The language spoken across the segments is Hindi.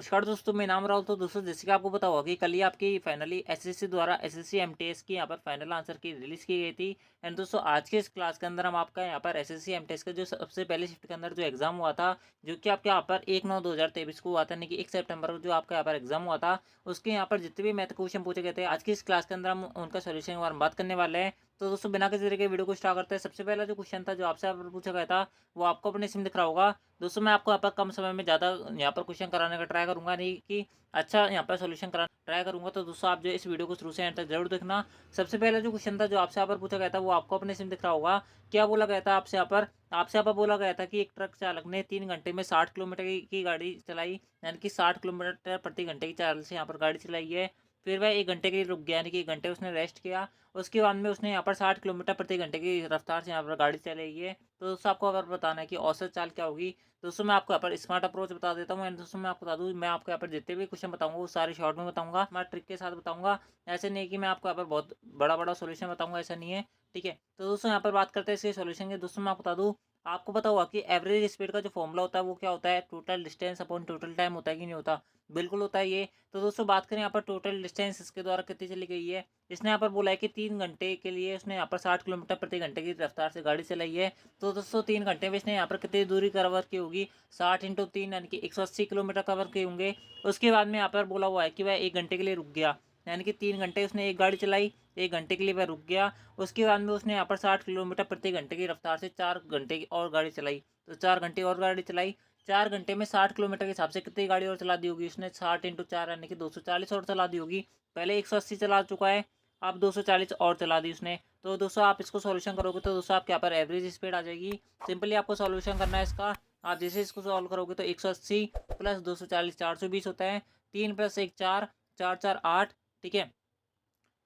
नमस्कार दोस्तों, मैं नाम राहुल। तो दोस्तों, जैसे कि आपको पता होगा कि कल ही आपकी फाइनली एसएससी द्वारा एसएससी एमटीएस की यहाँ पर फाइनल आंसर की रिलीज की गई थी। एंड दोस्तों, आज के इस क्लास के अंदर हम आपका यहाँ पर एसएससी एमटीएस का जो सबसे पहले शिफ्ट के अंदर जो एग्जाम हुआ था, जो कि आपके यहाँ पर 1/9/2023 को हुआ था, यानी कि 1 सितंबर को जो आपका यहाँ पर एग्जाम हुआ था, उसके यहाँ पर जितने भी मैथ क्वेश्चन पूछे गए थे, आज की इस क्लास के अंदर हम उनका सोल्यूशन के बारे में बात करने वाले हैं। तो दोस्तों, बिना किसी तरीके वीडियो को स्टार्ट करते हैं। सबसे पहला जो क्वेश्चन था जो आपसे यहाँ पर पूछा गया था, वो आपको अपने इसमें दिख रहा होगा। दोस्तों, मैं आपको यहाँ पर कम समय में ज़्यादा यहाँ पर क्वेश्चन कराने का ट्राई करूंगा, नहीं कि अच्छा यहाँ पर सॉल्यूशन कराना ट्राई करूंगा। तो दोस्तों, आप जो इस वीडियो को शुरू से एंड तक जरूर देखना। सबसे पहले जो क्वेश्चन था जो आपसे यहाँ पर पूछा गया था, वो आपको अपने इसमें दिख रहा होगा। क्या बोला गया था आपसे यहाँ पर बोला गया था कि एक ट्रक चालक ने 3 घंटे में 60 किलोमीटर की गाड़ी चलाई, यानी कि 60 किलोमीटर प्रति घंटे की चाल से यहाँ पर गाड़ी चलाई है। फिर वह 1 घंटे के लिए रुक गया, यानी कि 1 घंटे उसने रेस्ट किया। उसके बाद में उसने यहाँ पर 60 किलोमीटर प्रति घंटे की रफ्तार से यहाँ पर गाड़ी चलाई है। तो दोस्तों, आपको अगर बताना है कि औसत चाल क्या होगी। दोस्तों, मैं आपको यहाँ पर स्मार्ट अप्रोच बता देता हूँ। एंड दोस्तों, मैं आपको बता दूँ, मैं आपको यहाँ पर जितने भी क्वेश्चन बताऊंगा वो सारे शॉर्ट में बताऊंगा, स्मार्ट ट्रिक के साथ बताऊंगा। ऐसे नहीं कि मैं आपको यहाँ पर बहुत बड़ा बड़ा सोल्यूशन बताऊंगा, ऐसा नहीं है। ठीक है, तो दोस्तों यहाँ पर बात करते हैं इसके सोल्यूशन के। दोस्तों, मैं आपको बता दूँ, आपको पता होगा कि एवरेज स्पीड का जो फॉर्मूला होता है वो क्या होता है, total distance upon total time होता है कि नहीं होता। बिल्कुल होता है ये। तो दोस्तों, बात करें यहाँ पर टोटल डिस्टेंस इसके द्वारा कितनी चली गई है। इसने यहाँ पर बोला है कि 3 घंटे के लिए उसने यहाँ पर 60 किलोमीटर प्रति घंटे की रफ्तार से गाड़ी चलाई है। तो दोस्तों, 3 घंटे में इसने यहाँ पर कितनी दूरी कवर की होगी, 60 × 3 यानी कि 180 किलोमीटर कवर किए होंगे। उसके बाद में यहाँ पर बोला हुआ है कि वह 1 घंटे के लिए रुक गया, यानी कि 3 घंटे उसने एक गाड़ी चलाई, 1 घंटे के लिए वह रुक गया। उसके बाद में उसने यहाँ पर 60 किलोमीटर प्रति घंटे की रफ्तार से 4 घंटे की और गाड़ी चलाई। तो 4 घंटे और गाड़ी चलाई। 4 घंटे में 60 किलोमीटर के हिसाब से कितनी गाड़ी और चला दी होगी उसने, 60 × 4 यानी कि 240 और चला दी होगी। पहले 180 चला चुका है, अब 240 और चला दी उसने। तो दोस्तों, आप इसको सॉल्यूशन करोगे तो दोस्तों आपके यहाँ पर एवरेज स्पीड आ जाएगी। सिंपली आपको सॉल्यूशन करना है इसका। आप जैसे इसको सॉल्व करोगे तो 180 प्लस 240 420 होता है। 3 + 1 4, 4 4 8। ठीक है,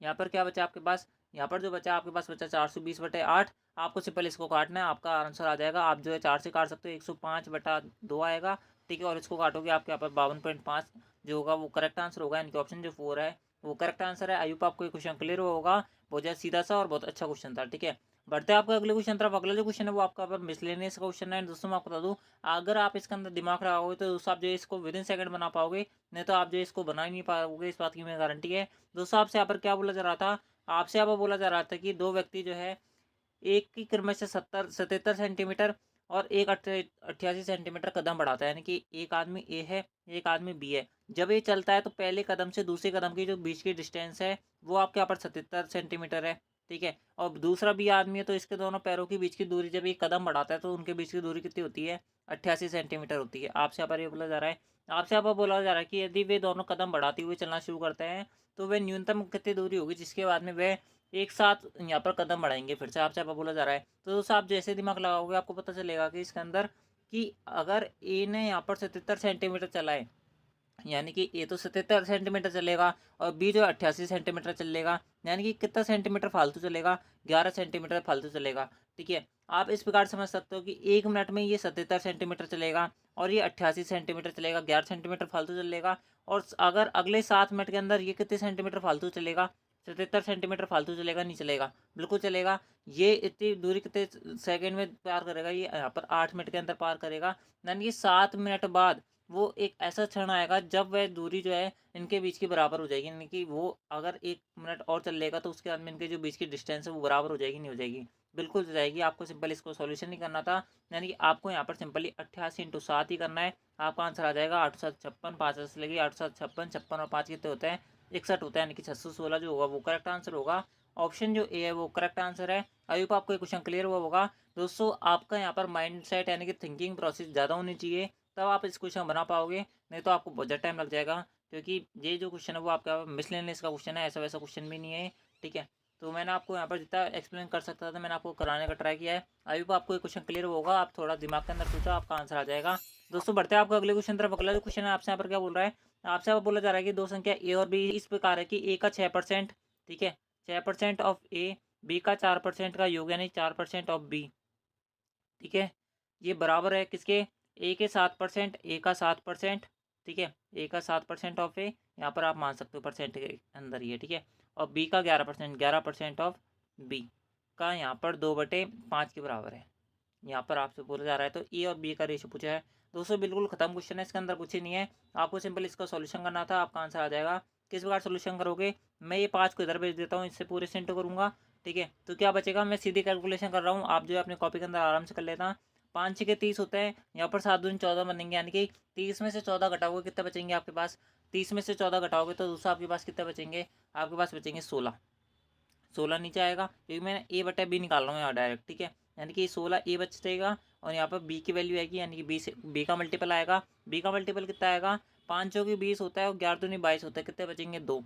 यहाँ पर क्या बचा आपके पास, यहाँ पर जो बचा आपके पास बचा 420/8। आपको सिंपल इसको काटना है, आपका आंसर आ जाएगा। आप जो है 4 से काट सकते हो, 105/2 आएगा। ठीक है, और इसको काटोगे आपके यहाँ पर 52.5 जो होगा वो करेक्ट आंसर होगा, यानी कि ऑप्शन जो 4 है वो करेक्ट आंसर है। आई होप आपको ये क्वेश्चन क्लियर हुआ होगा। बहुत ज़्यादा सीधा सा और बहुत अच्छा क्वेश्चन था। ठीक है, बढ़ते हैं आपका अगले क्वेश्चन तरफ। अगला जो क्वेश्चन है वो आपका पर मिसलेनियस का क्वेश्चन है। दोस्तों, मैं आपको बता दूँ, अगर आप इसके अंदर दिमाग लगाओगे तो दोस्तों आप जो है इसको विद इन सेकंड बना पाओगे, नहीं तो आप जो इसको बना ही नहीं पाओगे, इस बात की मैं गारंटी है। दोस्तों, आपसे यहाँ पर क्या बोला जा रहा था, आपसे यहाँ पर बोला जा रहा था कि दो व्यक्ति जो है एक की क्रमश से 77 सेंटीमीटर और एक 88 सेंटीमीटर कदम बढ़ाता है, यानी कि एक आदमी ए है, एक आदमी बी है। जब ये चलता है तो पहले कदम से दूसरे कदम की जो बीच की डिस्टेंस है वो आपके यहाँ पर 77 सेंटीमीटर है। ठीक है, और दूसरा बी आदमी है तो इसके दोनों पैरों के बीच की दूरी जब ये कदम बढ़ाता है तो उनके बीच की दूरी कितनी होती है, 88 सेंटीमीटर होती है। आपसे यहाँ पर ये बोला जा रहा है, आपसे यहाँ पर बोला जा रहा है कि यदि वे दोनों कदम बढ़ाते हुए चलना शुरू करते हैं तो वे न्यूनतम कितनी दूरी होगी जिसके बाद में वे एक साथ यहाँ पर कदम बढ़ाएंगे। फिर से आपसे यहाँ पर बोला जा रहा है, तो दोस्तों आप जैसे दिमाग लगाओगे आपको पता चलेगा कि इसके अंदर कि अगर ए ने यहाँ पर 77 सेंटीमीटर चला है, यानी कि ए तो 77 सेंटीमीटर चलेगा और बी जो 88 सेंटीमीटर चलेगा, यानी कि कितना सेंटीमीटर फालतू चलेगा, 11 सेंटीमीटर फालतू चलेगा। ठीक है, आप इस प्रकार समझ सकते हो कि 1 मिनट में ये 77 सेंटीमीटर चलेगा और ये 88 सेंटीमीटर चलेगा, 11 सेंटीमीटर फालतू चलेगा। और अगर अगले 7 मिनट के अंदर ये कितने सेंटीमीटर फालतू चलेगा, 77 सेंटीमीटर फालतू चलेगा, नहीं चलेगा, बिल्कुल चलेगा। ये इतनी दूरी कितने सेकंड में पार करेगा, ये यहाँ पर 8 मिनट के अंदर पार करेगा। यानी कि 7 मिनट बाद वो एक ऐसा क्षण आएगा जब वह दूरी जो है इनके बीच की बराबर हो जाएगी, यानी कि वो अगर 1 मिनट और चल लेगा तो उसके बाद में इनके जो बीच की डिस्टेंस है वो बराबर हो जाएगी, नहीं हो जाएगी, बिल्कुल हो जाएगी। आपको सिंपल इसको सॉल्यूशन नहीं करना था, यानी कि आपको यहाँ पर सिंपली 88 × 7 ही करना है। आपका आंसर आ जाएगा 8×7 = 56, 5 से लगी 8×7 = 56, 56 और 5 कितने होते हैं, 61 होता है, यानी कि 616 जो होगा वो करेक्ट आंसर होगा। ऑप्शन जो ए है वो करेक्ट आंसर है। आई होप आपको ये क्वेश्चन क्लियर हुआ होगा। दोस्तों, आपका यहाँ पर माइंड सेट यानी कि थिंकिंग प्रोसेस ज़्यादा होनी चाहिए, तब आप इस क्वेश्चन बना पाओगे, नहीं तो आपको बहुत ज़्यादा टाइम लग जाएगा। क्योंकि ये जो क्वेश्चन है वो आपका मिसलेनियस का क्वेश्चन है, ऐसा वैसा क्वेश्चन भी नहीं है। ठीक है, तो मैंने आपको यहाँ पर जितना एक्सप्लेन कर सकता था मैंने आपको कराने का ट्राई किया है। आई होप आपको ये क्वेश्चन क्लियर होगा। आप थोड़ा दिमाग के अंदर सोचा, आपका आंसर आ जाएगा। दोस्तों, बढ़ते हैं आपको अगले क्वेश्चन तरफ। अगला जो क्वेश्चन है आपसे यहाँ पर क्या बोल रहा है, आपसे यहाँ पर बोला जा रहा है कि दो संख्या ए और बी इस प्रकार है कि ए का 6%, ठीक है, 6% ऑफ ए, बी का 4% का योग यानी 4% ऑफ बी। ठीक है, ये बराबर है किसके, ए के 7%, ए का 7%। ठीक है, ए का 7% ऑफ ए, यहाँ पर आप मान सकते हो परसेंट के अंदर ये। ठीक है, और बी का 11%, 11% ऑफ बी का यहाँ पर 2/5 के बराबर है। यहाँ पर आपसे बोला जा रहा है, तो ए और बी का रेशो पूछा है। दोस्तों बिल्कुल खत्म क्वेश्चन है, इसके अंदर कुछ ही नहीं है। आपको सिंपल इसका सॉल्यूशन करना था, आपका आंसर आ जाएगा। किस प्रकार सॉल्यूशन करोगे, मैं ये 5 को इधर भेज देता हूँ, इससे पूरे से इंटू करूँगा। ठीक है, तो क्या बचेगा, मैं सीधी कैलकुलेशन कर रहा हूँ, आप जो है अपनी कॉपी के अंदर आराम से कर लेना। 5 6 के 30 होते हैं, यहाँ पर 7 दूनी 14 बनेंगे, यानी कि 30 में से 14 घटाओगे कितने बचेंगे आपके पास, 30 में से 14 घटाओगे तो दूसरा आपके पास कितने बचेंगे, आपके पास बचेंगे 16। 16 नीचे आएगा, क्योंकि मैंने ए बटा बी निकाल रहा हूँ यहाँ डायरेक्ट। ठीक है, यानी कि 16 ए बचेगा, और यहाँ पर बी की वैल्यू आएगी, यानी कि बी से बी का मल्टीपल आएगा। बी का मल्टीपल कितना आएगा, 5 चौकी 20 होता है और 11 दूनी 22 होता है, कितने बचेंगे 2।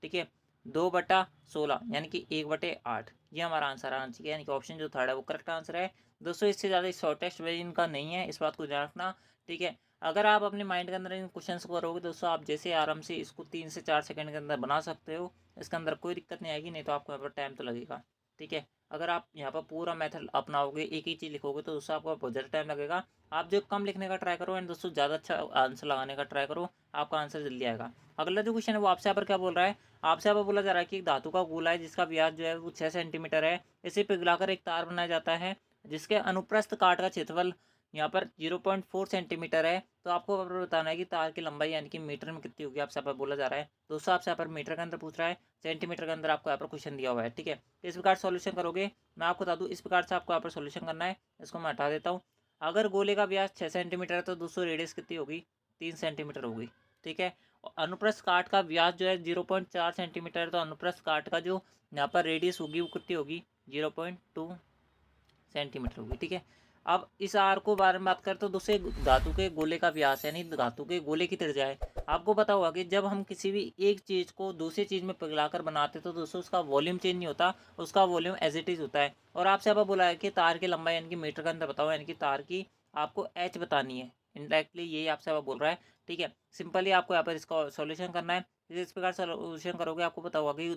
ठीक है, 2/16 यानी कि 1/8, ये हमारा आंसर आना चाहिए, यानी कि ऑप्शन जो थर्ड है वो करेक्ट आंसर है। दोस्तों इससे ज़्यादा शॉर्टेस्ट वे इनका नहीं है, इस बात को ध्यान रखना। ठीक है, अगर आप अपने माइंड के अंदर इन क्वेश्चंस को करोगे दोस्तों, आप जैसे आराम से इसको 3 से 4 सेकंड के अंदर बना सकते हो, इसके अंदर कोई दिक्कत नहीं आएगी, नहीं तो आपको यहाँ पर टाइम तो लगेगा। ठीक है, अगर आप यहाँ पर पूरा मेथड अपनाओगे, एक ही चीज़ लिखोगे, तो दोस्तों आपको बहुत ज़्यादा टाइम लगेगा। आप जो कम लिखने का ट्राई करो एंड दोस्तों ज़्यादा अच्छा आंसर लगाने का ट्राई करो, आपका आंसर जल्दी आएगा। अगला जो क्वेश्चन है वो आपसे यहाँ पर क्या बोल रहा है, आपसे यहाँ पर बोला जा रहा है कि एक धातु का गोला है जिसका व्यास जो है वो 6 सेंटीमीटर है, इसे पिघलाकर एक तार बनाया जाता है जिसके अनुप्रस्थ काट का क्षेत्रफल यहाँ पर 0.4 सेंटीमीटर है। तो आपको यहाँ पर बताना है कि तार की लंबाई यानी कि मीटर में कितनी होगी, आपसे यहाँ पर बोला जा रहा है। दोस्तों आपसे यहाँ पर मीटर के अंदर पूछ रहा है, सेंटीमीटर के अंदर आपको यहाँ पर क्वेश्चन दिया हुआ है। ठीक है, इस प्रकार सॉल्यूशन करोगे, मैं आपको बता दूँ इस प्रकार से आपको यहाँ पर सॉल्यूशन करना है। इसको मैं हटा देता हूँ। अगर गोले का व्यास 6 सेंटीमीटर है तो दोस्तों रेडियस कितनी होगी, 3 सेंटीमीटर होगी। ठीक है, और अनुप्रस्थ काट का व्यास जो है 0.4 सेंटीमीटर है, तो अनुप्रस्थ काट का जो यहाँ पर रेडियस होगी वो कितनी होगी, 0.2 सेंटीमीटर होगी। ठीक है, अब इस आर को बारे में बात करें तो दूसरे धातु के गोले का व्यास यानी धातु के गोले की त्रिज्या है। आपको पता होगा कि जब हम किसी भी एक चीज़ को दूसरी चीज़ में पिघलाकर बनाते तो दोस्तों उसका वॉल्यूम चेंज नहीं होता, उसका वॉल्यूम एज इट इज़ होता है। और आपसे अब बोला है कि तार की लंबाई यानी कि मीटर के अंदर बताओ, यानी कि तार की आपको एच बतानी है। इनडायरेक्टली यही आपसे अब बोल रहा है। ठीक है, सिंपली आपको यहाँ पर इसका सॉल्यूशन करना है। इस प्रकार सॉल्यूशन करोगे आपको पता होगा कि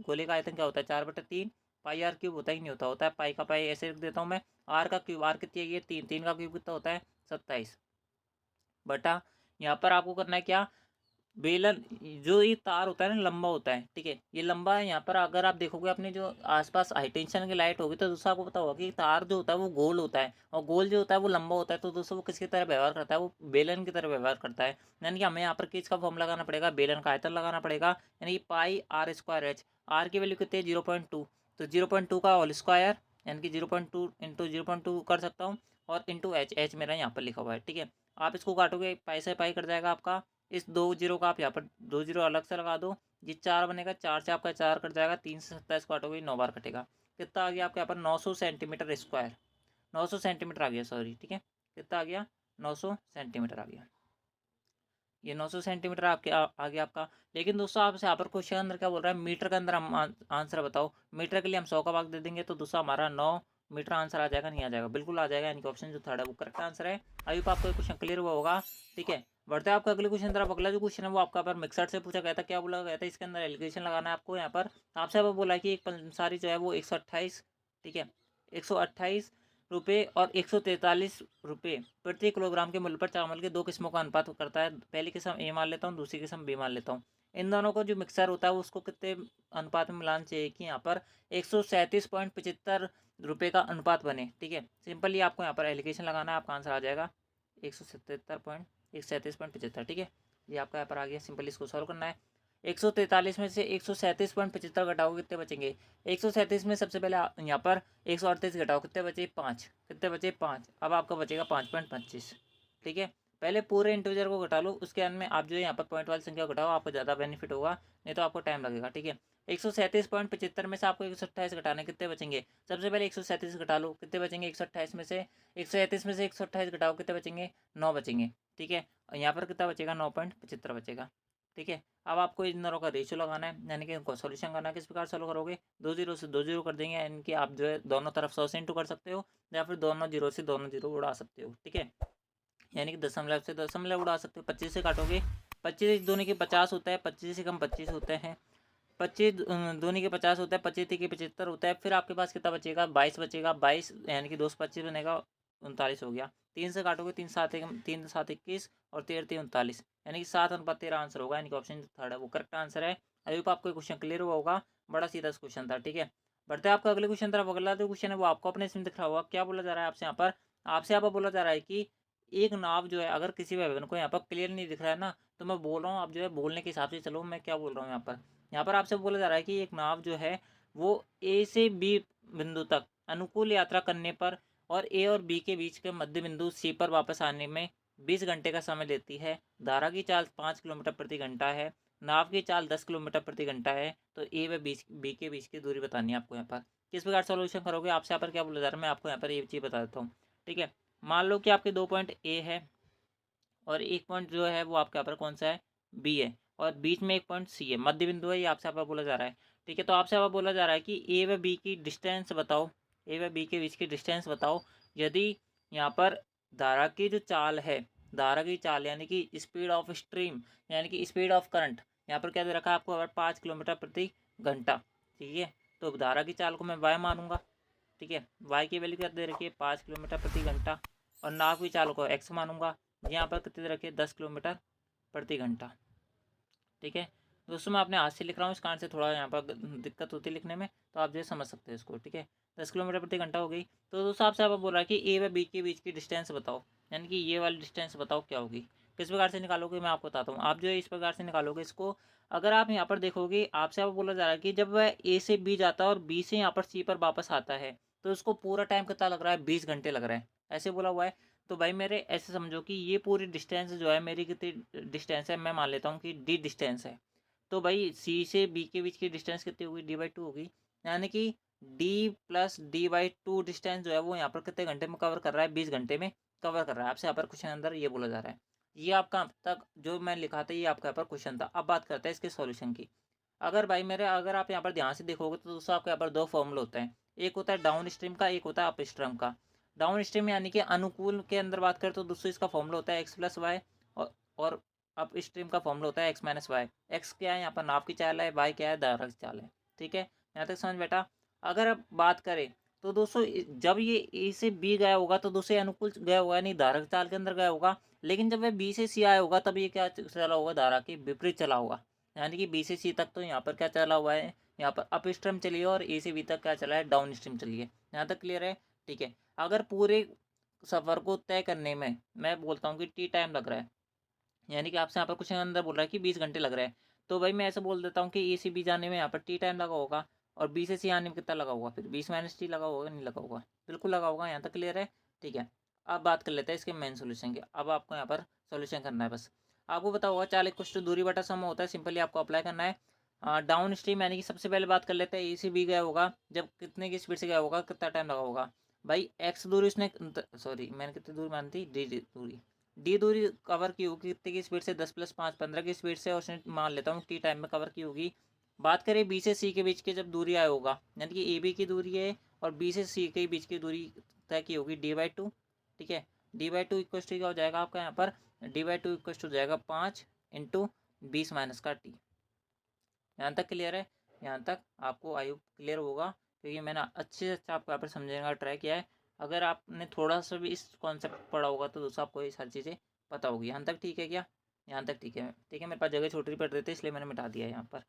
गोले का आयतन क्या होता है, 4/3 पाई आर क्यूब होता ही नहीं होता है पाई का पाई ऐसे लिख देता हूँ मैं। आर का क्यूब, आर कितनी है ये 3, 3 का क्यूब कितना होता है 27 बटा, यहाँ पर आपको करना है क्या, बेलन जो ये तार होता है ना लंबा होता है। ठीक है, ये लंबा है, यहाँ पर अगर आप देखोगे अपने जो आसपास हाई टेंशन की लाइट होगी तो दोस्तों आपको पता होगा कि तार जो होता है वो गोल होता है, और गोल जो होता है वो लंबा होता है, तो दोस्तों वो किसकी तरह व्यवहार करता है, वो बेलन की तरह व्यवहार करता है। यानी कि हमें यहाँ पर किसका फॉर्म लगाना पड़ेगा, बेलन का आयतन लगाना पड़ेगा, यानी कि पाई आर स्क्वायर एच। आर की वैल्यू कितनी है 0.2, तो 0.2 का होल स्क्वायर यानी कि 0.2 इंटू 0.2 कर सकता हूँ, और इंटू एच, एच मेरा यहाँ पर लिखा हुआ है। ठीक है, आप इसको काटोगे पाई से पाई कट जाएगा आपका, इस 2 जीरो का आप यहाँ पर 2 जीरो अलग से लगा दो, ये 4 बनेगा, 4 से आपका 4 कट जाएगा, 3 से 27 काटोगे 9 बार कटेगा। कितना आ गया आपके यहाँ पर 900 सेंटीमीटर स्क्वायर, 900 सेंटीमीटर आ गया, सॉरी। ठीक है, कितना आ गया 900 सेंटीमीटर आ गया, ये 900 सेंटीमीटर आपके आ गया आपका। लेकिन दोस्तों आपसे यहाँ पर क्वेश्चन अंदर क्या बोल रहा है, मीटर के अंदर हम आंसर बताओ। मीटर के लिए हम 100 का भाग दे देंगे तो दोस्तों हमारा 9 मीटर आंसर आ जाएगा, नहीं आ जाएगा, बिल्कुल आ जाएगा, यानी कि ऑप्शन जो थर्ड है वो करेक्ट आंसर है। अभी तो आपको क्वेश्चन क्लियर हुआ होगा। ठीक है, बढ़ते हैं आपका अगले क्वेश्चन तरफ। अगला जो क्वेश्चन है वो आपका पर मिक्सर से पूछा गया था, क्या बोला गया था, इसके अंदर एलिगेशन लगाना है आपको। यहाँ पर आपसे अब बोला कि एक पंसारी जो है वो 128, ठीक है, 128 रुपये और 143 रुपये प्रति किलोग्राम के मूल्य पर चावल के दो किस्मों का अनुपात करता है। पहली किस्म ए मान लेता हूँ, दूसरी किस्म बी मान लेता हूँ। इन दोनों को जो मिक्सर होता है उसको कितने अनुपात में मिलाना चाहिए कि यहाँ पर 137.75 रुपये का अनुपात बने। ठीक है, सिंपली आपको यहाँ पर एलिगेशन लगाना है, आपका आंसर आ जाएगा 137.75। ठीक है, ये आपका यहाँ पर आ गया, सिंपली इसको सॉल्व करना है। 143 में से 137.75 घटाओगे कितने बचेंगे, 137 में सबसे पहले यहाँ पर 138 घटाओ, कितने बचे 5, कितने बचे 5, अब आपका बचेगा 5.25। ठीक है, पहले पूरे इंटीजर को घटा लो, उसके अंत में आप जो है यहाँ पर पॉइंट वाली संख्या घटाओ, आपको ज़्यादा बेनिफिट होगा, नहीं तो आपको टाइम लगेगा। ठीक है, 137.75 में से आपको 128 घटाने कितने बचेंगे, सबसे पहले 137 घटा लो, कितने बचेंगे 128 में से, 137 में से 128 घटाओ, कितने बचेंगे 9 बचेंगे। ठीक है, और यहाँ पर कितना बचेगा 9.75 बचेगा। ठीक है, अब आपको इन दोनों का रेशियो लगाना है, यानी कि इनको सॉल्यूशन करना है। किस प्रकार सॉल्व करोगे, 2 जीरो से 2 जीरो कर देंगे, यानी कि आप जो है दोनों तरफ 100 से इंटू कर सकते हो, या फिर दोनों जीरो से दोनों जीरो उड़ा सकते हो। ठीक है, यानी कि दशमलव से दशमलव उड़ा सकते हो। 25 से काटोगे, 25 दूनी के 50 होता है, 25 से कम 25 होते हैं, 25 दूनी के 50 होता है, 25 के 75 होता है, फिर आपके पास कितना बचेगा 22 बचेगा, 22 यानी कि 2 से 25 बनेगा 39 हो गया। 3 से काटोगे, 3 7 21 और 13 3 39, यानी कि 7/13 आंसर होगा, यानी कि ऑप्शन थर्ड है वो करेक्ट आंसर है। अभी तो आपको क्वेश्चन क्लियर हुआ होगा, बड़ा सीधा क्वेश्चन था। ठीक है, बढ़ते हैं आपका अगले क्वेश्चन तरफ। अगला जो क्वेश्चन है वो आपको अपने इसमें दिख रहा होगा, क्या बोला जा रहा है आपसे यहाँ पर, आपसे यहाँ पर बोला जा रहा है कि एक नाव जो है अगर किसी भाई बहन को यहाँ पर क्लियर नहीं दिख रहा है ना, तो मैं बोल रहा हूँ आप जो है बोलने के हिसाब से चलो, मैं क्या बोल रहा हूँ यहाँ पर आपसे बोला जा रहा है कि एक नाव जो है वो ए से बी बिंदु तक अनुकूल यात्रा करने पर और ए और बी के बीच के मध्य बिंदु सी पर वापस आने में 20 घंटे का समय लेती है। धारा की चाल 5 किलोमीटर प्रति घंटा है। नाव की चाल 10 किलोमीटर प्रति घंटा है। तो ए व बी के बीच की दूरी बतानी है आपको यहाँ पर। किस प्रकार सॉल्यूशन करोगे, आपसे यहाँ पर क्या बोला जा रहा है, मैं आपको यहाँ पर ये चीज़ बता देता हूँ। ठीक है, मान लो कि आपके 2 पॉइंट ए है और एक पॉइंट जो है वो आपके यहाँ पर कौन सा है, बी है, और बीच में एक पॉइंट सी है, मध्य बिंदु है, ये आपसे यहाँ पर बोला जा रहा है। ठीक है, तो आपसे यहाँ पर बोला जा रहा है कि ए व बी की डिस्टेंस बताओ, ए व बी के बीच की डिस्टेंस बताओ। यदि यहाँ पर धारा की जो चाल है, धारा की चाल यानी कि स्पीड ऑफ स्ट्रीम यानी कि स्पीड ऑफ करंट, यहाँ पर क्या दे रखा है आपको, अगर 5 किलोमीटर प्रति घंटा। ठीक है, तो धारा की चाल को मैं वाई मानूंगा। ठीक है, वाई की वैल्यू क्या दे रखी है, 5 किलोमीटर प्रति घंटा, और नाव की चाल को एक्स मानूंगा। यहाँ पर कितने दे रखी है, 10 किलोमीटर प्रति घंटा। ठीक है, दोस्तों मैं अपने हाथ से लिख रहा हूँ, इस कारण से थोड़ा यहाँ पर दिक्कत होती है लिखने में, तो आप जो समझ सकते हो इसको। ठीक है, 10 किलोमीटर प्रति घंटा हो गई। तो दोस्तों आपसे आप बोल रहा है कि ए व बी के बीच की डिस्टेंस बताओ, यानी कि ये वाली डिस्टेंस बताओ क्या होगी। किस प्रकार से निकालोगे मैं आपको बताता हूँ। आप जो है इस प्रकार से निकालोगे इसको। अगर आप यहाँ पर देखोगे, आपसे आप बोला जा रहा है कि जब वह ए से बी जाता है और बी से यहाँ पर सी पर वापस आता है, तो उसको पूरा टाइम कितना लग रहा है, 20 घंटे लग रहा है, ऐसे बोला हुआ है। तो भाई मेरे ऐसे समझो कि ये पूरी डिस्टेंस जो है मेरी कितनी डिस्टेंस है, मैं मान लेता हूँ कि डी डिस्टेंस है। तो भाई सी से बी के बीच की डिस्टेंस कितनी होगी, डी/2 होगी। यानी कि डी प्लस डी/2 डिस्टेंस जो है वो यहाँ पर कितने घंटे में कवर कर रहा है, 20 घंटे में कवर कर रहा है। आपसे यहाँ पर क्वेश्चन अंदर ये बोला जा रहा है। ये आपका अब तक जो मैं लिखा था ये आपका यहाँ पर क्वेश्चन था। अब बात करते हैं इसके सॉल्यूशन की। अगर भाई मेरे अगर आप यहाँ पर ध्यान से देखोगे तो दोस्तों आपके यहाँ पर दो फॉर्मूले होते हैं। एक होता है डाउन स्ट्रीम का, एक होता है अप स्ट्रीम का। डाउन स्ट्रीम यानी कि अनुकूल के अंदर बात करें तो दोस्तों इसका फॉर्मूला होता है एक्स प्लस वाई, और अप स्ट्रीम का फॉर्मूला होता है एक्स माइनस वाई। एक्स क्या है यहाँ पर, नाव की चाल है, वाई क्या है, धारा की चाल है। ठीक है, यहाँ तक समझ बेटा। अगर अब बात करें तो दोस्तों जब ये ए से बी गया होगा तो दोस्तों ये अनुकूल गया होगा, नहीं धारा की चाल के अंदर गया होगा। लेकिन जब वह बी से सी आया होगा तब ये क्या चला होगा, धारा के विपरीत चला होगा। यानी कि बी से सी तक तो यहाँ पर क्या चला हुआ है, यहाँ पर अप स्ट्रीम चली है, और ए से बी तक क्या चला है, डाउन स्ट्रीम चली है। यहाँ तक क्लियर है। ठीक है, अगर पूरे सफ़र को तय करने में मैं बोलता हूँ कि टी टाइम लग रहा है, यानी कि आपसे यहाँ पर कुछ अंदर बोल रहा है कि 20 घंटे लग रहे हैं, तो भाई मैं ऐसे बोल देता हूँ कि ए से बी जाने में यहाँ पर टी टाइम लगा होगा, और बी से सी आने में कितना लगा होगा, फिर 20 माइनस टी लगा होगा, नहीं लगा होगा, बिल्कुल लगा होगा। यहाँ तक क्लियर है। ठीक है, अब बात कर लेते हैं इसके मेन सोल्यूशन की। अब आपको यहाँ पर सोल्यूशन करना है, बस आपको पता होगा चाल इक्वल टू दूरी बटा समय होता है, सिंपली आपको अप्लाई करना है। डाउन स्ट्रीम यानी कि सबसे पहले बात कर लेते हैं, ए से बी गया होगा, जब कितने की स्पीड से गया होगा, कितना टाइम लगा होगा। भाई एक्स दूरी उसने, सॉरी मैंने कितनी दूरी मानी थी, डी दूरी, डी दूरी कवर की होगी कितने की स्पीड से, 10 + 5 15 की स्पीड से, और उसने मान लेता हूँ टी टाइम में कवर की होगी। बात करें बी से सी के बीच की जब दूरी आया होगा, यानी कि ए बी की दूरी है और बी से सी के बीच की दूरी तय की होगी डी/2। ठीक है, डी/2 इक्वल टू क्या हो जाएगा आपका यहाँ पर, डी/2 इक्वल टू हो जाएगा 5 × 20 माइनस का टी। यहाँ तक क्लियर है। यहाँ तक आपको आई होप क्लियर होगा, क्योंकि मैंने अच्छे से अच्छा आपको यहाँ पर समझने का ट्राई किया है। अगर आपने थोड़ा सा भी इस कॉन्सेप्ट पढ़ा होगा तो दोस्तों आपको ये सारी चीज़ें पता होगी। यहाँ तक ठीक है क्या, यहाँ तक ठीक है। ठीक है, मेरे पास जगह छोटी पड़ रही थी इसलिए मैंने मिटा दिया है यहाँ पर।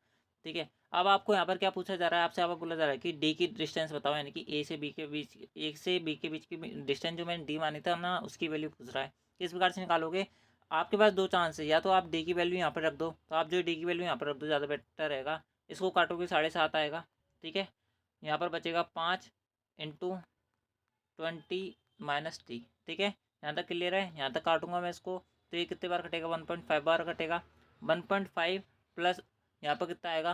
ठीक है, अब आपको यहाँ पर क्या पूछा जा रहा है, आपसे आप बोला जा रहा है कि डी की डिस्टेंस बताओ, यानी कि ए से बी के बीच, ए से बी के बीच की डिस्टेंस जो मैंने डी मानी था ना, उसकी वैल्यू पूछ रहा है। किस प्रकार से निकालोगे, आपके पास दो चांस है, या तो आप डी की वैल्यू यहाँ पर रख दो, तो आप जो डी की वैल्यू यहाँ पर रख दो, ज़्यादा बेटर रहेगा। इसको काटोगे 7.5 आएगा। ठीक है, यहाँ पर बचेगा 5 × 20 माइनस टी। ठीक है, यहाँ तक क्लियर है। यहाँ तक काटूंगा मैं इसको, तो ये कितने बार कटेगा, 1.5 बार कटेगा। 1.5 प्लस यहाँ पर कितना आएगा,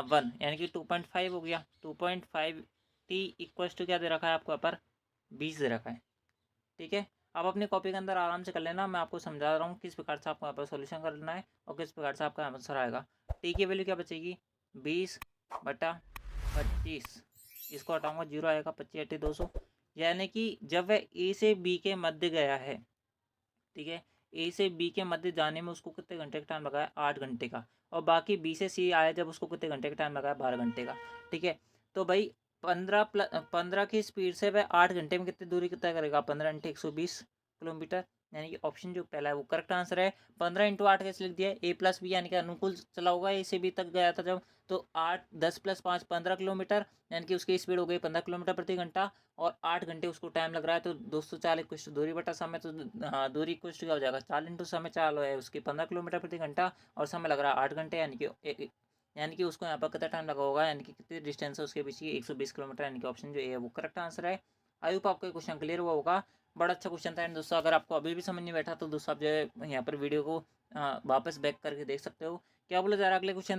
1, यानी कि 2.5 हो गया। 2.5 टी इक्वल्स टू क्या दे रखा है आपको यहाँ पर, 20 दे रखा है। ठीक है, आप अपनी कॉपी के अंदर आराम से कर लेना, मैं आपको समझा रहा हूँ किस प्रकार से आपको यहाँ पर सोल्यूशन करना है और किस प्रकार से आपका आंसर आएगा। टी की वैल्यू क्या बचेगी, 20/25, इसको हटाऊंगा 0 आएगा, 25 × 200, यानी कि जब वह ए से बी के मध्य गया है, ठीक है, ए से बी के मध्य जाने में उसको कितने घंटे का टाइम लगा है, 8 घंटे का, और बाकी बी से सी आया जब उसको कितने घंटे का टाइम लगा है, 12 घंटे का। ठीक है, तो भाई 15 की स्पीड से वह 8 घंटे में कितनी दूरी तय करेगा, 15 × 120 किलोमीटर। यानी कि ऑप्शन जो पहला है वो करेक्ट आंसर है। 15 × 8 कैसे लिख दिया है, A+B यानी कि अनुकूल चला होगा, ए से बी तक गया था जब, तो 8 10 + 5 15 किलोमीटर, यानी कि उसकी स्पीड हो गई 15 किलोमीटर प्रति घंटा, और 8 घंटे उसको टाइम लग रहा है। तो 240 कुछ दूरी बटा समय, तो हाँ दूरी कुछ क्या हो जाएगा, 4 × समय, 4 है उसकी 15 किलोमीटर प्रति घंटा, और समय लग रहा है 8 घंटे, यानी कि उसको यहाँ पर कितना टाइम लगा होगा, यानी कि कितनी डिस्टेंस है उसके पीछे, 120 किलोमीटर, यानी कि ऑप्शन जो ए है वो करेक्ट आंसर है। आई होप आपको क्वेश्चन क्लियर हुआ होगा। बड़ा अच्छा क्वेश्चन था। एंड दोस्तों अगर आपको अभी भी समझ नहीं बैठा तो दोस्तों आप जो है यहाँ पर वीडियो को वापस बैक करके देख सकते हो। क्या बोला जा रहा है अगले क्वेश्चन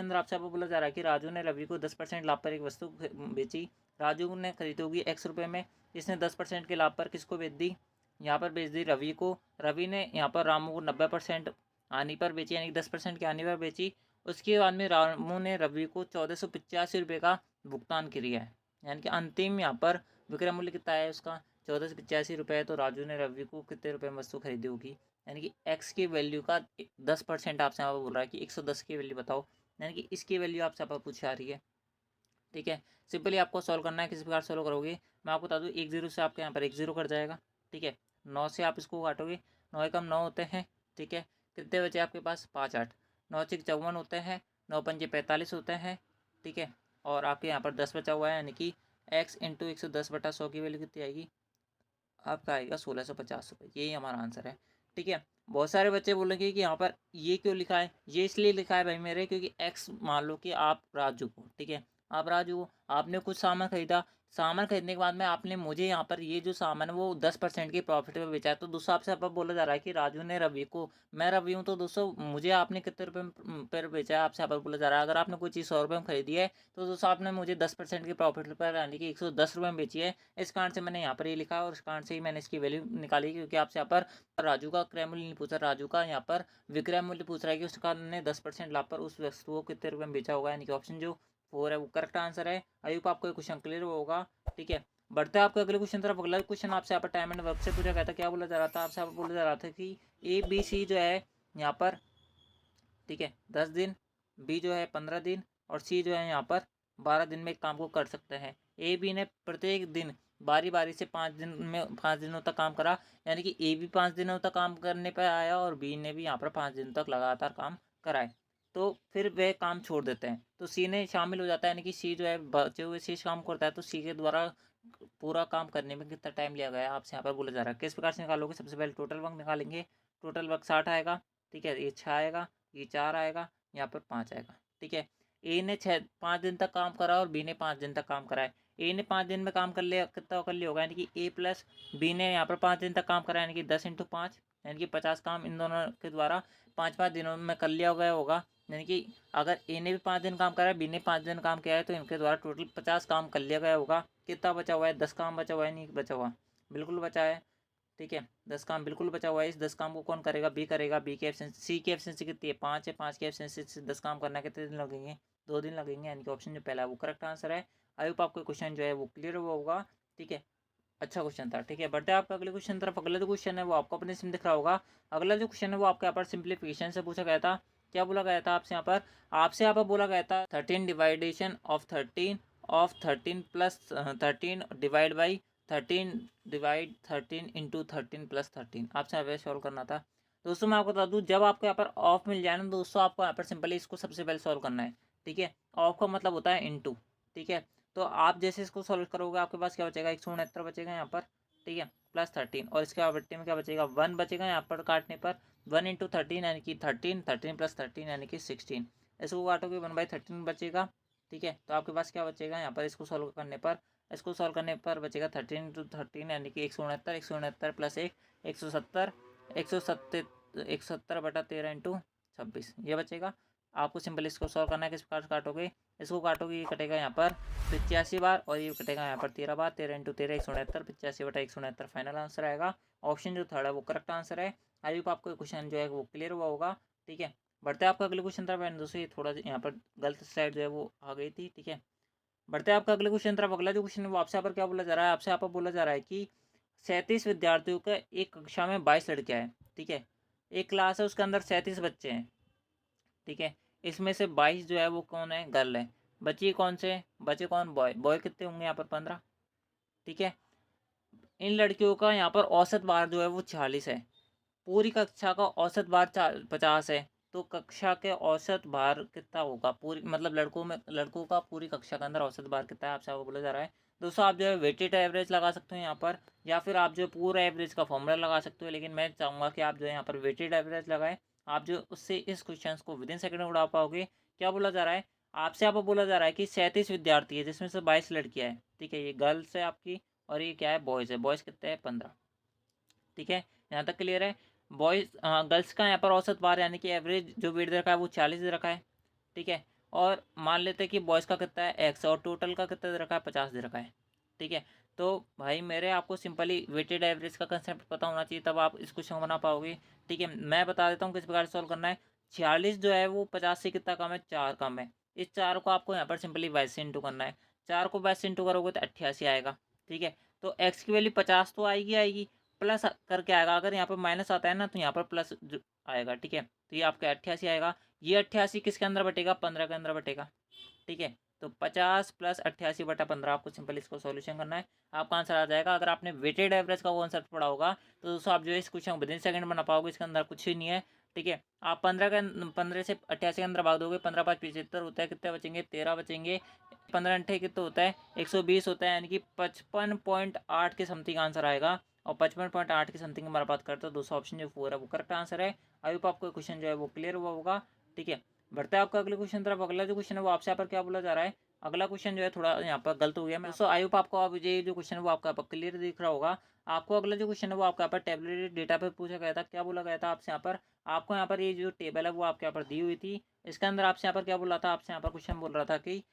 अंदर आपसे आपको बोला जा रहा है कि राजू ने रवि को 10% लाभ पर एक वस्तु बेची। राजू ने खरीदी होगी ₹X में, इसने 10% के लाभ पर किसको बेच दी, यहाँ पर बेच दी रवि को। रवि ने यहाँ पर रामू को 90% हानि पर बेची, यानी कि 10% की हानि पर बेची। उसके बाद में रामू ने रवि को ₹1485 का भुगतान किया है, यानी कि अंतिम यहाँ पर विक्रय मूल्य कितना है उसका, 1485 रुपये। तो राजू ने रवि को कितने रुपये में वस्तु खरीदी होगी, यानी कि एक्स की वैल्यू का 10% आपसे यहाँ पर बोल रहा है कि 110 की वैल्यू बताओ, यानी कि इसकी वैल्यू आपसे यहाँ पर पूछी आ रही है। ठीक है, सिंपली आपको सॉल्व करना है। किस प्रकार सॉल्व करोगे, मैं आपको बता दूँ, 1 0 से आपके यहाँ पर 1 0 कट जाएगा। ठीक है, 9 से आप इसको काटोगे, 9 एकम 9 होते हैं। ठीक है, कितने बचे आपके पास, 5 8, 9 6 54 होते हैं, 9 पंजे 45 होते हैं। ठीक है, और आपके यहाँ पर 10 बचा हुआ है, यानी कि x × 110/100 की वैल्यू कितनी आएगी, आपका आएगा 1650 रुपये। यही हमारा आंसर है। ठीक है, बहुत सारे बच्चे बोलेंगे कि यहाँ पर ये क्यों लिखा है, ये इसलिए लिखा है भाई मेरे, क्योंकि एक्स मान लो कि आप राजू को, ठीक है, आप राजू को आपने कुछ सामान खरीदा, सामान खरीदने के बाद में आपने मुझे यहाँ पर ये जो सामान है वो 10% की प्रॉफिट में बेचा है। तो दोस्तों आपसे अब बोला जा रहा है कि राजू ने रवि को, मैं रवि हूँ, तो दोस्तों मुझे आपने कितने रुपये पर बेचा है, आपसे यहाँ पर बोला जा रहा है। अगर आपने कोई चीज़ 100 रुपये में खरीदी है तो दोस्तों आपने मुझे 10% की प्रॉफिट पर, यानी कि 110 रुपये में बेची है। इस कारण से मैंने यहाँ पर ये लिखा, और इस कारण से ही मैंने इसकी वैल्यू निकाली, क्योंकि आपसे यहाँ पर राजू का क्रय मूल्य नहीं पूछा, राजू का यहाँ पर विक्रय मूल्य पूछ रहा है कि उसका ने 10% लाभ पर उस वस्तु को कितने रुपये में बेचा होगा, यानी कि ऑप्शन जो 4 है वो करेक्ट आंसर है। आई होप आपको क्वेश्चन क्लियर होगा। ठीक है, बढ़ते हैं आपके अगले क्वेश्चन तरफ। अगला क्वेश्चन आपसे यहाँ पर टाइम एंड वर्क से पूछा गया था। क्या बोला जा रहा था, आपसे यहाँ पर बोला जा रहा था कि ABC जो है यहाँ पर, ठीक है, 10 दिन, बी जो है 15 दिन, और सी जो है यहाँ पर 12 दिन में एक काम को कर सकते हैं। A B ने प्रत्येक दिन बारी बारी से 5 दिन में 5 दिनों तक काम करा, यानी कि ए भी 5 दिनों तक काम करने पर आया और बी ने भी यहाँ पर 5 दिन तक लगातार काम कराए। तो फिर वे काम छोड़ देते हैं, तो सी ने शामिल हो जाता है, यानी कि सी जो है बचे हुए शेष काम करता है। तो सी के द्वारा पूरा काम करने में कितना टाइम लिया गया आपसे यहाँ पर बोला जा रहा है। किस प्रकार से निकालोगे, सबसे पहले टोटल वर्क निकालेंगे। टोटल वर्क 60 आएगा। ठीक है, ये 6 आएगा, ये 4 आएगा, यहाँ पर 5 आएगा। ठीक है, ए ने 5 दिन तक काम करा और बी ने 5 दिन तक काम करा है। ए ने 5 दिन में काम कर लिया, कितना कर लिया होगा, यानी कि A+B ने यहाँ पर 5 दिन तक काम करा, यानी कि 10 × 5, यानी कि 50 काम इन दोनों के द्वारा 5 5 दिनों में कर लिया गया होगा। यानी कि अगर ए ने भी 5 दिन काम करा है, बी ने 5 दिन काम किया है, तो इनके द्वारा टोटल 50 काम कर लिया गया होगा। कितना बचा हुआ है, 10 काम बचा हुआ है, नहीं बचा हुआ, बिल्कुल बचा है। ठीक है, 10 काम बिल्कुल बचा हुआ है। इस 10 काम को कौन करेगा, बी करेगा। बी की एब्सेंसी, सी की एब्सेंसी कितनी है, 5 है, 5 की एब्सेंसी से 10 काम करना कितने दिन लगेंगे, 2 दिन लगेंगे, यानी कि ऑप्शन जो पहला है वो करेक्ट आंसर है। आई होप आपको क्वेश्चन जो है वो क्लियर हुआ होगा। ठीक है, अच्छा क्वेश्चन था। ठीक है, बढ़ते हैं आपका अगले क्वेश्चन तरफ। अगला जो क्वेश्चन है वो आपको अपने सिम दिख रहा होगा। अगला जो क्वेश्चन है वो आपके यहाँ पर सिंप्लीफिकेशन से पूछा गया था। क्या बोला गया था आपसे यहाँ पर बोला गया था 13 division of 13 plus 13 divide by 13 divide 13 into 13 plus 13, आपसे यहाँ पे सॉल्व करना था। दोस्तों मैं आपको बता दूँ, जब आपको यहाँ पर ऑफ मिल जाए ना दोस्तों, आपको यहाँ पर सिंपली इसको सबसे पहले सॉल्व करना है। ठीक है, ऑफ का मतलब होता है इंटू। ठीक है, तो आप जैसे इसको सॉल्व करोगे आपके पास क्या बचेगा, 169 बचेगा यहाँ पर। ठीक है, प्लस 13, और इसके बट्टे में क्या बचेगा, 1 बचेगा यहाँ पर काटने पर। 1 × 13 यानी कि 13, 13 प्लस 13 यानी कि 16। इसको काटोगे 1/13 बचेगा। ठीक है, तो आपके पास क्या बचेगा यहाँ पर, इसको सॉल्व करने पर बचेगा 13 × 13 यानी कि 169, 169 प्लस 1, 170, 170/13 × 26 ये बचेगा। आपको सिंपल इसको सॉल्व करना है। किस प्रकार से काटोगे, इसको काटोगे, ये कटेगा यहाँ पर 85 बार, और ये कटेगा यहाँ पर 13 बार। 13 × 13 169, 85/169 फाइनल आंसर आएगा। ऑप्शन जो थर्ड है वो करेक्ट आंसर है। आई होप आपको क्वेश्चन जो है वो क्लियर हुआ होगा। ठीक है, बढ़ते हैं आपका अगले क्वेश्चन तरफ। दोस्तों ये थोड़ा यहाँ पर गलत साइड जो है वो आ गई थी। ठीक है, बढ़ते हैं आपका अगले क्वेश्चन तरफ। अगला जो क्वेश्चन है वो आपसे यहाँ पर क्या बोला जा रहा है, आपसे यहाँ पर बोला जा रहा है कि 37 विद्यार्थियों का एक कक्षा में 22 लड़कियाँ हैं। ठीक है, एक क्लास है उसके अंदर 37 बच्चे हैं। ठीक है, इसमें से 22 जो है वो कौन है, गर्ल है। बच्चे कौन से, बच्चे कौन, बॉय। बॉय कितने होंगे यहाँ पर, 15। ठीक है, इन लड़कियों का यहाँ पर औसत भार जो है वो 40 है। पूरी कक्षा का औसत भार 50 है। तो कक्षा के औसत भार कितना होगा? पूरी मतलब लड़कों का पूरी कक्षा के अंदर औसत भार कितना है, आपसे आपको बोला जा रहा है। दोस्तों आप जो है वेटेड एवरेज लगा सकते हो यहाँ पर, या फिर आप जो है पूरा एवरेज का फॉर्मूला लगा सकते हो, लेकिन मैं चाहूँगा कि आप जो है यहाँ पर वेटेड एवरेज लगाएं। आप जो उससे इस क्वेश्चन को विदिन सेकंड में उड़ा पाओगे। क्या बोला जा रहा है आपसे? आपको बोला जा रहा है कि 37 विद्यार्थी है जिसमें से 22 लड़कियाँ हैं। ठीक है, ये गर्ल्स है आपकी, और ये क्या है, बॉयज़ है। बॉयज़ कितने हैं? 15। ठीक है, यहाँ तक क्लियर है। बॉयज़ गर्ल्स का यहाँ पर औसत भार यानी कि एवरेज जो वेट दे रखा है वो 40 दे रखा है। ठीक है, और मान लेते हैं कि बॉयज़ का कितना है, एक्स, और टोटल का कितना दे रखा है, 50 दे रखा है। ठीक है, तो भाई मेरे आपको सिंपली वेटेड एवरेज का कंसेप्ट पता होना चाहिए, तब आप इस क्वेश्चन को बना पाओगे। ठीक है, मैं बता देता हूँ किस प्रकार से सॉल्व करना है। 46 जो है वो 50 से कितना कम है, 4 कम है। इस 4 को आपको यहाँ पर सिंपली 22 से इंटू करना है। 4 को 22 से इंटू करोगे तो 88 आएगा। ठीक है, तो एक्स की वैल्यू 50 तो आएगी, प्लस करके आएगा। अगर यहाँ पर माइनस आता है ना तो यहाँ पर प्लस आएगा। ठीक है, तो ये आपका 88 आएगा। ये 88 किसके अंदर बटेगा? 15 के अंदर बटेगा। ठीक है, तो 50 प्लस 88/15 आपको सिंपल इसको सॉल्यूशन करना है, आपका आंसर आ जाएगा। अगर आपने वेटेड एवरेज का कॉन्सेप्ट पढ़ा होगा तो दोस्तों आप जो है इस क्वेश्चन को विद इन सेकंड बना पाओगे, इसके अंदर कुछ ही नहीं है। ठीक है, आप 15 से 88 के अंदर भाग दोगे, 15 5 75 होता है, कितने बचेंगे? 13 बचेंगे। 15 अंठे कितना होता है? 120 होता है, यानी कि 55.8 के समथिंग आंसर आएगा। और 55.8 की समथिंग हमारा बात करते हैं, दूसरा ऑप्शन जो 4 है वो करेक्ट आंसर है। आई होप आपको क्वेश्चन जो है वो क्लियर हुआ होगा। ठीक है, बढ़ता है आपका अगले क्वेश्चन तरफ। अगला जो क्वेश्चन है वो आपसे यहाँ पर क्या बोला जा रहा है, अगला क्वेश्चन जो है थोड़ा यहाँ पर गलत हो गया। मैं दोस्तों आई होप आपको अब ये जो क्वेश्चन है वो आपका क्लियर दिख रहा होगा। आपको अगला जो क्वेश्चन है वो आपका यहाँ पर टेबलेटेड डेटा पे पूछा गया था। क्या बोला गया था आपसे यहाँ पर? आपको यहाँ पर ये जो टेबल है वो आपके यहाँ पर दी हुई थी। इसके अंदर आपसे यहाँ पर क्या बोला था? आपसे यहाँ पर क्वेश्चन बोल रहा था कि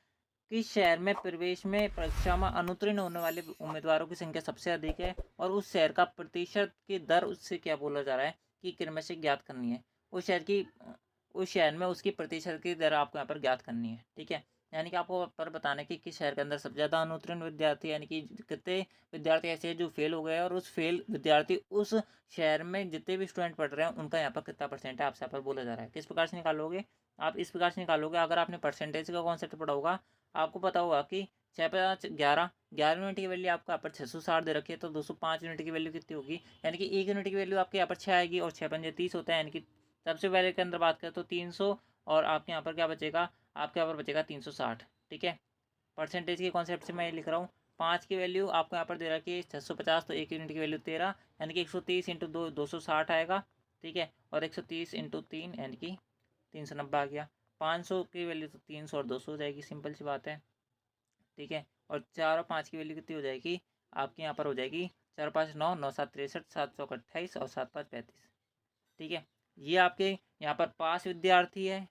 किस शहर में प्रवेश में परीक्षा में अनुत्तीर्ण होने वाले उम्मीदवारों की संख्या सबसे अधिक है, और उस शहर का प्रतिशत की दर उससे क्या बोला जा रहा है कि क्रम से ज्ञात करनी है। उस शहर में उसकी प्रतिशत की दर आपको यहाँ पर ज्ञात करनी है। ठीक है, यानी कि आपको पर बताना है कि किस शहर के अंदर सबसे ज़्यादा अनुत्तीर्ण विद्यार्थी, यानी कि कितने विद्यार्थी ऐसे हैं जो फेल हो गए हैं, और उस फेल विद्यार्थी उस शहर में जितने भी स्टूडेंट पढ़ रहे हैं उनका यहाँ पर कितना परसेंट है, आपसे यहाँ पर बोला जा रहा है। किस प्रकार से निकालोगे आप? इस प्रकार से निकालोगे, अगर आपने परसेंटेज का कॉन्सेप्ट पढ़ा होगा आपको पता होगा कि 6×5 = 11। 11 यूनिट की वैल्यू आपको यहाँ पर 660 दे रखी है, तो 205 यूनिट की वैल्यू कितनी होगी? यानी कि 1 यूनिट की वैल्यू आपके यहाँ पर 6 आएगी, और 6×5 = 30 होता है, यानी कि सबसे पहले के अंदर बात करें तो 300, और आपके यहाँ पर क्या बचेगा? आपके यहाँ पर बचेगा 360। ठीक है, परसेंटेज के कॉन्सेप्ट से मैं ये लिख रहा हूँ। 5 की वैल्यू आपको यहाँ पर दे रखी है 650, तो 1 यूनिट की वैल्यू 13, यानी कि 130 इंटू 260 आएगा। ठीक है, और 130 इंटू 3 यानी कि 390 आ गया। 500 की वैल्यू तो 300 और 200 हो जाएगी, सिंपल सी बात है। ठीक है, और 4 और 5 की वैल्यू कितनी हो जाएगी? आपके यहाँ पर हो जाएगी 4 5 9, 9 7 63, 7 चौक 28, और 7 5 35। ठीक है, ये आपके यहाँ पर पास विद्यार्थी है,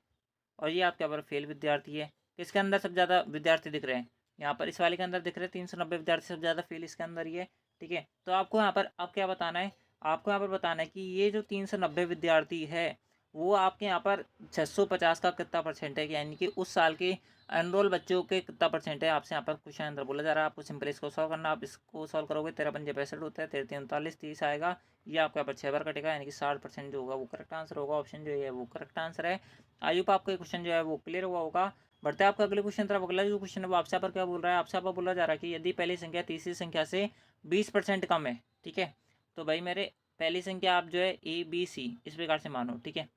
और ये आपके यहाँ पर फेल विद्यार्थी है। किसके अंदर सबसे ज़्यादा विद्यार्थी दिख रहे हैं? यहाँ पर इस वाले के अंदर दिख रहे हैं 390 विद्यार्थी, सबसे ज़्यादा फेल इसके अंदर ही है। ठीक है, तो आपको यहाँ पर अब क्या बताना है? आपको यहाँ पर बताना है कि ये जो 390 विद्यार्थी है वो आपके यहाँ पर 650 का कितना परसेंट है, यानी कि उस साल के एनरोल बच्चों के कितना परसेंट है, आपसे यहाँ पर क्वेश्चन अंदर बोला जा रहा है। आपको सिंपल इसको सॉल्व करना। आप इसको सॉल्व करोगे, 13×5 = 65 होता है, 13×3 = 39, 30 आएगा। ये आपके यहाँ पर 6 बार कटेगा, यानी कि 60% जो होगा वो करेक्ट आंसर होगा। ऑप्शन जो है वो करेक्ट आंसर है। आई होप आपको क्वेश्चन जो है वो क्लियर हुआ होगा। बढ़ते हैं आपका अगले क्वेश्चन तरफ। अगला जो क्वेश्चन है वो आपसे यहाँ पर क्या बोल रहा है? आपसे यहाँ पर बोला जा रहा है कि यदि पहली संख्या तीसरी संख्या से 20% कम है। ठीक है, तो भाई मेरे पहली संख्या आप जो है ABC इस प्रकार से मानो। ठीक है,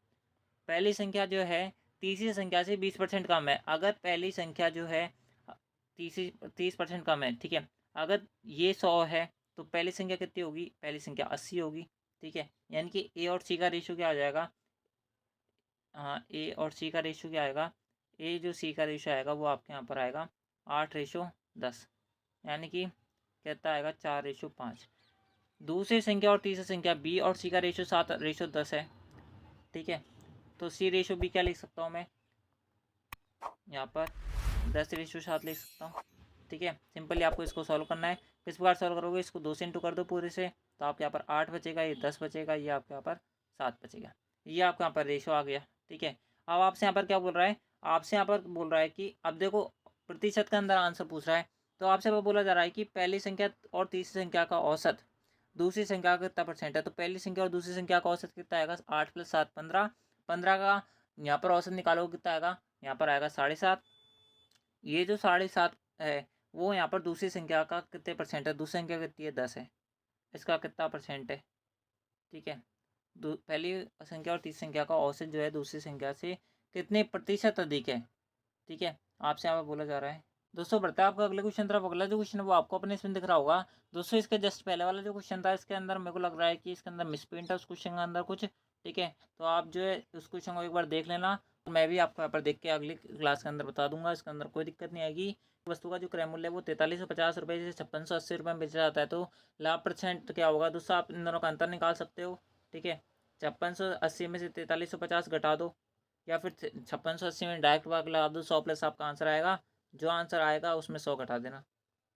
पहली संख्या जो है तीसरी संख्या से 20% कम है। अगर पहली संख्या जो है तीसरी 30% कम है। ठीक है, अगर ये 100 है तो पहली संख्या कितनी होगी? पहली संख्या 80 होगी। ठीक है, यानी कि ए और सी का रेशियो क्या आ जाएगा? हाँ, ए और सी का रेशियो क्या आएगा? ए जो सी का रेशियो आएगा वो आपके यहाँ पर आएगा 8:10, यानी कि कितना आएगा? 4:5। दूसरी संख्या और तीसरी संख्या बी और सी का रेशियो 7:10 है। ठीक है, तो सी रेशियो बी क्या लिख सकता हूँ मैं यहाँ पर? 10:7 लिख सकता हूँ। ठीक है, सिंपली आपको इसको सॉल्व करना है। किस प्रकार सॉल्व करोगे? इसको 2 से इंटू कर दो पूरे से, तो आपके यहाँ पर 8 बचेगा, ये 10 बचेगा, ये आपके यहाँ पर 7 बचेगा। ये आपके यहाँ पर रेशो आ गया। ठीक है, अब आपसे यहाँ पर क्या बोल रहा है? आपसे यहाँ पर बोल रहा है कि अब देखो प्रतिशत के अंदर आंसर पूछ रहा है, तो आपसे वो बोला जा रहा है कि पहली संख्या और तीसरी संख्या का औसत दूसरी संख्या का कितना परसेंट है। तो पहली संख्या और दूसरी संख्या का औसत कितना आएगा? 8 + 7 15। 15 का यहाँ पर औसत निकालोगे कितना आएगा? यहाँ पर आएगा 7.5। ये जो 7.5 है वो यहाँ पर दूसरी संख्या का कितने परसेंट है? दूसरी संख्या कितनी है? 10 है। इसका कितना परसेंट है, ठीक है। पहली संख्या और तीसरी संख्या का औसत जो है दूसरी संख्या से कितने प्रतिशत अधिक है, ठीक है, आपसे यहाँ पर बोला जा रहा है। दोस्तों बढ़ता है आपका अगले क्वेश्चन तरफ। अगला जो क्वेश्चन है वो आपको अपने इसमें दिख रहा होगा। दोस्तों इसके जस्ट पहले वाला जो क्वेश्चन था इसके अंदर मेरे को लग रहा है कि इसके अंदर मिसप्रिंट है उस क्वेश्चन के अंदर कुछ, ठीक है। तो आप जो है उस क्वेश्चन को एक बार देख लेना, मैं भी आपको यहाँ पर देख के अगली क्लास के अंदर बता दूंगा, इसके अंदर कोई दिक्कत नहीं आएगी। वस्तु का जो क्रय मूल्य है वो 4350 रुपये से 5680 रुपये में बेचा जाता है, तो लाभ परसेंट क्या होगा दोस्तों, आप इन दोनों का अंतर निकाल सकते हो, ठीक है। 5680 में से 4350 घटा दो, या फिर 5680 में डायरेक्ट भाग लगा दो, 100 प्लस आपका आंसर आएगा, जो आंसर आएगा उसमें 100 घटा देना,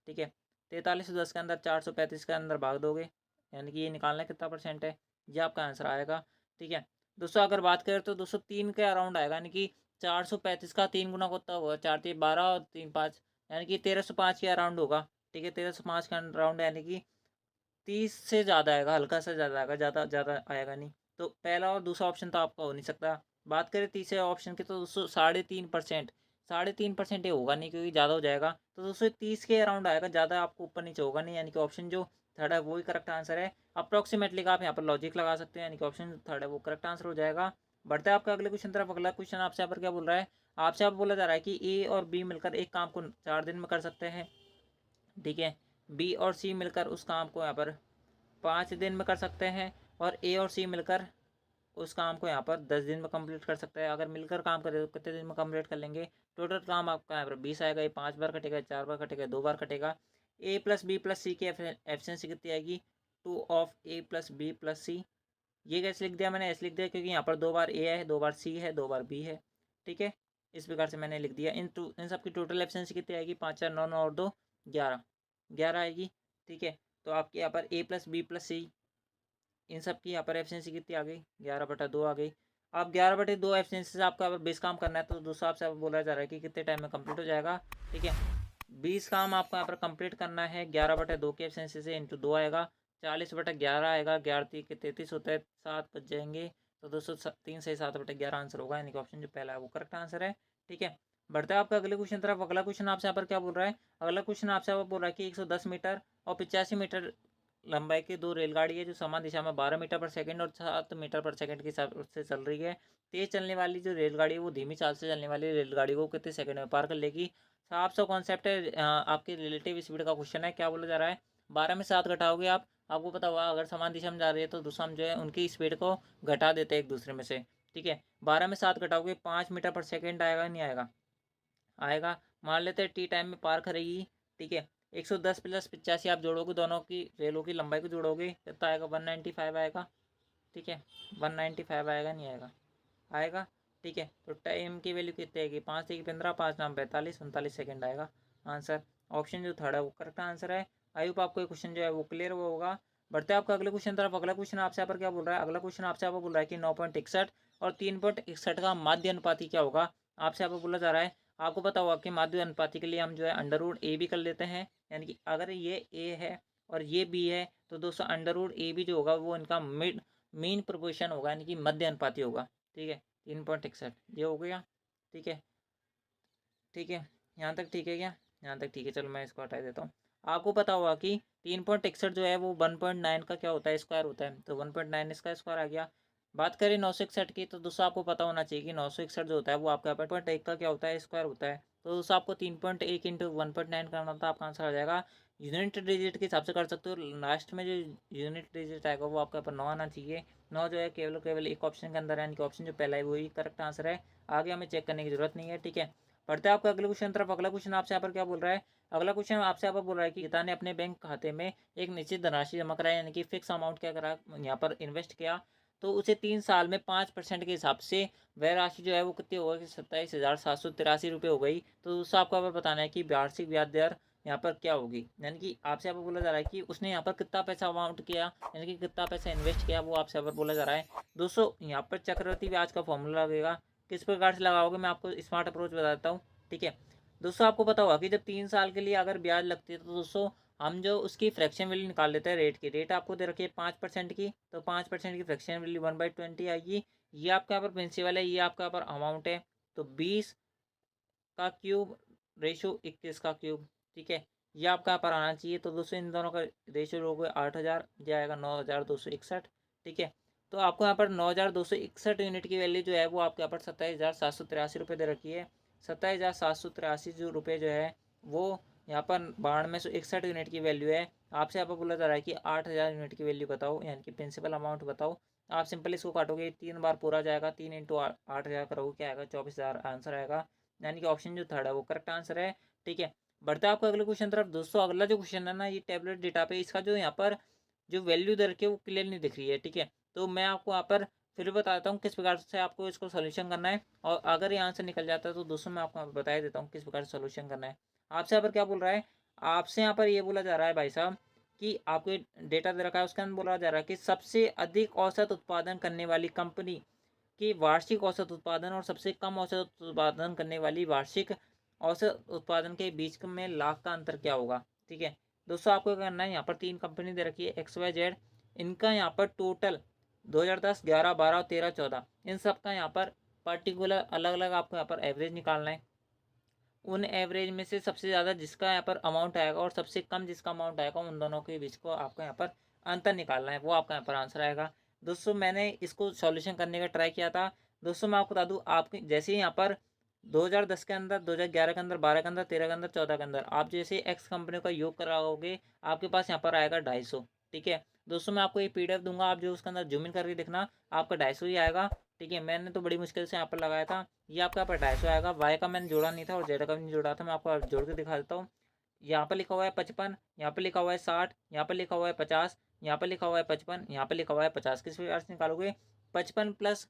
ठीक है। 4310 के अंदर 435 के अंदर भाग दोगे, यानी कि ये निकालना कितना परसेंट है, ये आपका आंसर आएगा, ठीक है। दोस्तों अगर बात करें तो दोस्तों 3 के अराउंड आएगा, यानी कि 435 का 3 गुना होता होगा, 4×3 = 12 और 3×5 यानी कि 1305 के अराउंड होगा, ठीक है। 1305 के अराउंड यानी कि 30 से ज़्यादा आएगा, हल्का सा ज़्यादा आएगा, ज़्यादा ज़्यादा आएगा नहीं। तो पहला और दूसरा ऑप्शन तो आपका हो नहीं सकता। बात करें तीसरे ऑप्शन की तो दोस्तों 3.5%, 3.5% ये होगा नहीं क्योंकि ज़्यादा हो जाएगा, तो दोस्तों 30 के अराउंड आएगा, ज़्यादा आपको ऊपर नीचे होगा नहीं, यानी कि ऑप्शन जो थर्ड है वही करेक्ट आंसर है। अप्रॉक्सीमेटली का आप यहाँ पर लॉजिक लगा सकते हैं, यानी कि ऑप्शन थर्ड है वो करेक्ट आंसर हो जाएगा। बढ़ता है आपका अगले क्वेश्चन तरफ। अगला क्वेश्चन आपसे यहाँ पर क्या बोल रहा है, आपसे आप बोला जा रहा है कि ए और बी मिलकर एक काम को 4 दिन में कर सकते हैं, ठीक है। बी और सी मिलकर उस काम को यहाँ पर 5 दिन में कर सकते हैं, और ए और सी मिलकर उस काम को यहाँ पर 10 दिन में कंप्लीट कर सकता है। अगर मिलकर काम करें तो कितने दिन में कंप्लीट कर लेंगे, टोटल काम आपका यहाँ पर 20 आएगा, ये 5 बार कटेगा, 4 बार कटेगा, 2 बार कटेगा। A plus B plus C की एफिशिएंसी कितनी आएगी, 2 of A plus B plus C. ये कैसे लिख दिया मैंने, ऐसे लिख दिया क्योंकि यहाँ पर 2 बार ए है, 2 बार सी है, 2 बार बी है, ठीक है। इस प्रकार से मैंने लिख दिया। इन सब की टोटल एफिशिएंसी कितनी आएगी, 5 4 9 9 और 2 11, 11 आएगी, ठीक है। तो आपके यहाँ पर ए प्लस बी प्लस सी इन सब की यहाँ पर एफिशिएंसी कितनी आ गई, 11/2 आ गई। अब 11/2 एफिशिएंसी से आपको यहाँ पर 20 काम करना है, तो दोस्तों आपसे बोला जा रहा है कि कितने टाइम में कंप्लीट हो जाएगा, ठीक है। 20 काम आपको यहाँ पर कंप्लीट करना है, 11/2 की एफिशिएंसी से इंटू 2 आएगा, 40/11 आएगा, 11 के 33 होता है, 7 बच जाएंगे, तो दोस्तों 3 से 7/11 आंसर होगा, यानी कि ऑप्शन जो पहला है वो करेक्ट आंसर है, ठीक है। बढ़ता है आपका अगले क्वेश्चन तरफ। अगला क्वेश्चन आपसे यहाँ पर क्या बोल रहा है, अगला क्वेश्चन आपसे यहाँ पर बोल रहा है कि 110 मीटर और 85 मीटर लंबाई की 2 रेलगाड़ी है जो समान दिशा में 12 मीटर पर सेकंड और 7 मीटर पर सेकंड के हिसाब से चल रही है। तेज चलने वाली जो रेलगाड़ी है वो धीमी चाल से चलने वाली रेलगाड़ी को कितने सेकंड में पार कर लेगी। साफ सा कॉन्सेप्ट है, आपके रिलेटिव स्पीड का क्वेश्चन है। क्या बोला जा रहा है, 12 में 7 घटाओगे आप, आपको पता होगा अगर समान दिशा में जा रही है तो दूसरा हम जो है उनकी स्पीड को घटा देते हैं एक दूसरे में से, ठीक है। 12 में 7 घटाओगे 5 मीटर पर सेकेंड आएगा, नहीं आएगा, आएगा। मान लेते हैं टी टाइम में पार करेगी, ठीक है। 110 प्लस 85 आप जोड़ोगे, दोनों की रेलों की लंबाई को जोड़ोगे, कितना आएगा, 195 आएगा, ठीक है। 195 आएगा, नहीं आएगा, आएगा, ठीक है। तो टाइम की वैल्यू कितनी आएगी, 5×3 = 15, 5×9 = 45, 39 सेकेंड आएगा आंसर। ऑप्शन जो थर्ड है वो करेक्ट आंसर है। आई होप आपको ये क्वेश्चन जो है वो क्लियर हुआ होगा। बढ़ते हैं आपका अगले क्वेश्चन तरफ। अगला क्वेश्चन आपसे यहाँ पर क्या बोल रहा है, अगला क्वेश्चन आपसे यहाँ पर बोल रहा है कि 9.61 और 3.61 का माध्य अनुपाती क्या होगा। आपसे यहाँ पर बोला जा रहा है, आपको पता होगा कि माध्य अनुपाती के लिए हम जो है √a भी कर लेते हैं, यानी कि अगर ये a है और ये b है तो दोस्तों √a भी जो होगा वो इनका मीन प्रोपोर्शन होगा, यानी कि मध्य अनुपाती होगा, ठीक है। 3.61 ये हो गया, ठीक है, ठीक है। यहाँ तक ठीक है क्या, यहाँ तक ठीक है, चलो मैं इसको हटा देता हूँ। आपको पता होगा कि 3.61 जो है वो 1.9 का क्या होता है, स्क्वायर होता है, तो 1.9 इसका स्क्वायर आ गया। बात करें 961 की, तो दोस्तों आपको पता होना चाहिए कि 961 जो होता है वो आपका 1.1 का क्या होता है, स्क्वायर होता है। तो दोस्तों आपको 3.1 इंटू 1.9 करना था, आपका आंसर आ जाएगा। यूनिट डिजिट के हिसाब से कर सकते हो, लास्ट में जो यूनिट डिजिट आएगा वो आपके ऊपर 9 आना चाहिए। 9 जो है केवल केवल एक ऑप्शन के अंदर है, यानी कि ऑप्शन जो पहला है वही करेक्ट आंसर है। आगे हमें चेक करने की जरूरत नहीं है, ठीक है। बढ़ते हैं आपका अगले क्वेश्चन तरफ। अगला क्वेश्चन आपसे यहाँ पर क्या बोल रहा है, अगला क्वेश्चन आपसे यहाँ पर बोल रहा है कि गीता ने अपने बैंक खाते में एक निश्चित धनराशि जमा कराई, यानी कि फिक्स अमाउंट क्या करा, यहाँ पर इन्वेस्ट किया, तो उसे 3 साल में 5% के हिसाब से वह राशि जो है वो कितनी हो गई, 27,783 रुपये हो गई। तो उससे आपको यहाँ पर बताना है कि वार्षिक ब्याज दर यहाँ पर क्या होगी, यानी कि आपसे यहाँ पर बोला जा रहा है कि उसने यहाँ पर कितना पैसा अमाउंट किया, यानी कि कितना पैसा इन्वेस्ट किया, वो आपसे यहाँ पर बोला जा रहा है। दोस्तों यहाँ पर चक्रवृद्धि ब्याज का फॉर्मूला लगेगा, किस प्रकार से लगाओगे मैं आपको स्मार्ट अप्रोच बता देता हूँ, ठीक है। दोस्तों आपको पता होगा कि जब 3 साल के लिए अगर ब्याज लगती है तो दोस्तों हम जो उसकी फ्रैक्शन वैल्यू निकाल लेते हैं, रेट की, रेट आपको दे रखी है 5% की, तो 5% की फ्रैक्शन वैल्यू 1/20 आएगी। ये आपका यहाँ पर प्रिंसिपल है, ये आपका यहाँ पर अमाउंट है, तो 20 का क्यूब रेशो 21 का क्यूब, ठीक है। ये आपका यहाँ पर आना चाहिए। तो दोस्तों इन दोनों का रेशियो लोगे 8000, ये आएगा 9261। ठीक है, तो आपको यहाँ पर 9261 यूनिट की वैल्यू जो है वो आपके यहाँ पर 27,783 रुपये दे रखी है। 27,783 जो रुपये जो है वो यहाँ पर 9261 यूनिट की वैल्यू है। आपसे यहाँ पर बोला जा रहा है कि 8000 यूनिट की वैल्यू बताओ, यानी कि प्रिंसिपल अमाउंट बताओ। आप सिंपल इसको काटोगे, 3 बार पूरा जाएगा, 3 इंटू 8000 करोगे, क्या आएगा 24,000 आंसर आएगा। यानी कि ऑप्शन जो थर्ड है वो करेक्ट आंसर है। ठीक है, बढ़ते हैं आपको अगले क्वेश्चन तरफ। दोस्तों अगला जो क्वेश्चन है ना, ये टैबलेट डेटा पे इसका जो यहाँ पर जो वैल्यू दे रखी है वो क्लियर नहीं दिख रही है। ठीक है, तो मैं आपको यहाँ पर फिर बता देता हूँ किस प्रकार से आपको इसको सोल्यूशन करना है, और अगर ये आंसर निकल जाता है तो दोस्तों मैं आपको बता देता हूँ किस प्रकार से सोल्यूशन करना है। आपसे यहाँ पर क्या बोल रहा है, आपसे यहाँ पर ये बोला जा रहा है भाई साहब कि आपको डेटा दे रखा है, उसके अंदर बोला जा रहा है कि सबसे अधिक औसत उत्पादन करने वाली कंपनी की वार्षिक औसत उत्पादन और सबसे कम औसत उत्पादन करने वाली वार्षिक औसत उत्पादन के बीच में लाख का अंतर क्या होगा। ठीक है, दोस्तों आपको क्या करना है, यहाँ पर 3 कंपनी दे रखी है XYZ, इनका यहाँ पर टोटल 2010, 11, 12 और 13, 14 इन सब का यहाँ पर पर्टिकुलर अलग अलग आपको यहाँ पर एवरेज निकालना है। उन एवरेज में से सबसे ज़्यादा जिसका यहाँ पर अमाउंट आएगा और सबसे कम जिसका अमाउंट आएगा, उन दोनों के बीच को आपको यहाँ पर अंतर निकालना है, वो आपका यहाँ पर आंसर आएगा। दोस्तों मैंने इसको सॉल्यूशन करने का ट्राई किया था। दोस्तों मैं आपको बता दूँ, आपके जैसे ही यहाँ पर 2010 के अंदर, 2011 के अंदर, 12 के अंदर, 13 के अंदर, 14 के अंदर आप जैसे एक्स कंपनी का योग कराओगे, आपके पास यहाँ पर आएगा 250। ठीक है, दोस्तों मैं आपको ये PDF दूंगा, आप जो उसके अंदर जूम इन करके देखना, आपका 250 ही आएगा। ठीक है, मैंने तो बड़ी मुश्किल से यहाँ पर लगाया था। ये आपका यहाँ पर 250 आएगा। वाई का मैंने जोड़ा नहीं था और जेड का भी नहीं जोड़ा था, मैं आपको जोड़ के दिखा देता हूँ। यहाँ पर लिखा हुआ है 55, यहाँ पर लिखा हुआ है 60, यहाँ पर लिखा हुआ है 50, यहाँ पर लिखा हुआ है 55, यहाँ पर लिखा हुआ है 50। किस प्रकार से निकालोगे, 55 प्लस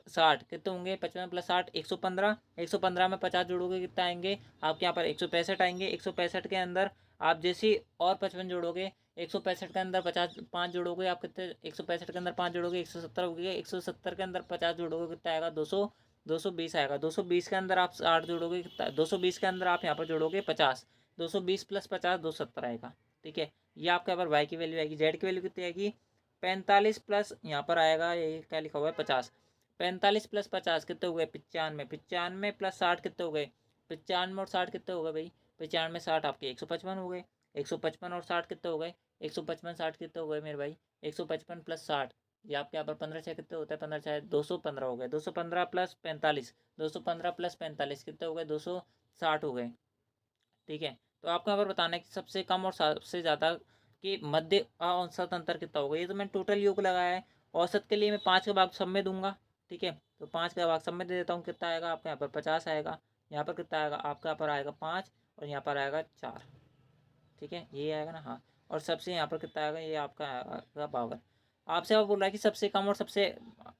60 कितने होंगे, 55 प्लस 60 115, 115 में 50 जोड़ोगे कितना आएंगे आपके यहाँ पर 165 आएंगे। 165 के अंदर आप जैसे और 55 जोड़ोगे, 165 के अंदर 50 5 जोड़ोगे आप कितने, 165 के अंदर 5 जोड़ोगे 170 हो गया, 170 के अंदर 50 जोड़ोगे कितना आएगा 200, 220 आएगा। 220 के अंदर आप 60 जोड़ोगे कितना, 220 के अंदर आप यहाँ पर जोड़ोगे 50, 220 प्लस 50 270 आएगा। ठीक है, ये आपके यहाँ पर वाई की वैल्यू आएगी। जेड की वैल्यू कितनी आएगी, 45 प्लस यहाँ पर आएगा, ये क्या लिखा हुआ है 50, 45 प्लस 50 कितने हो गए 95, 95 प्लस 60 कितने हो गए, 95 और 60 कितने हो गए भाई, 95 60 आपके 155 हो गए, 155 और 60 कितने हो गए, 155 60 कितने हो गए मेरे भाई, 155 प्लस 60 ये आपके यहाँ पर 15 छः कितने होता है, 15 छः 215 हो गए, 215 प्लस 45, 215 प्लस 45 कितने हो गए 260 हो गए। ठीक है, तो आपको यहाँ पर बताना है कि सबसे कम और सबसे ज़्यादा कि मध्य औसत अंतर कितना होगा। ये तो मैंने टोटल योग लगाया है, औसत के लिए मैं 5 का भाग सब में दूंगा। ठीक है, तो 5 का भाग सब में दे देता हूँ, कितना आएगा आपके यहाँ पर 50 आएगा, यहाँ पर कितना आएगा आपका यहाँ पर आएगा 5 और यहाँ पर आएगा 4। ठीक है, ये आएगा ना, हाँ। और सबसे यहाँ पर कितना आएगा, ये आपका आएगा 52। आपसे आप बोल रहा है कि सबसे कम और सबसे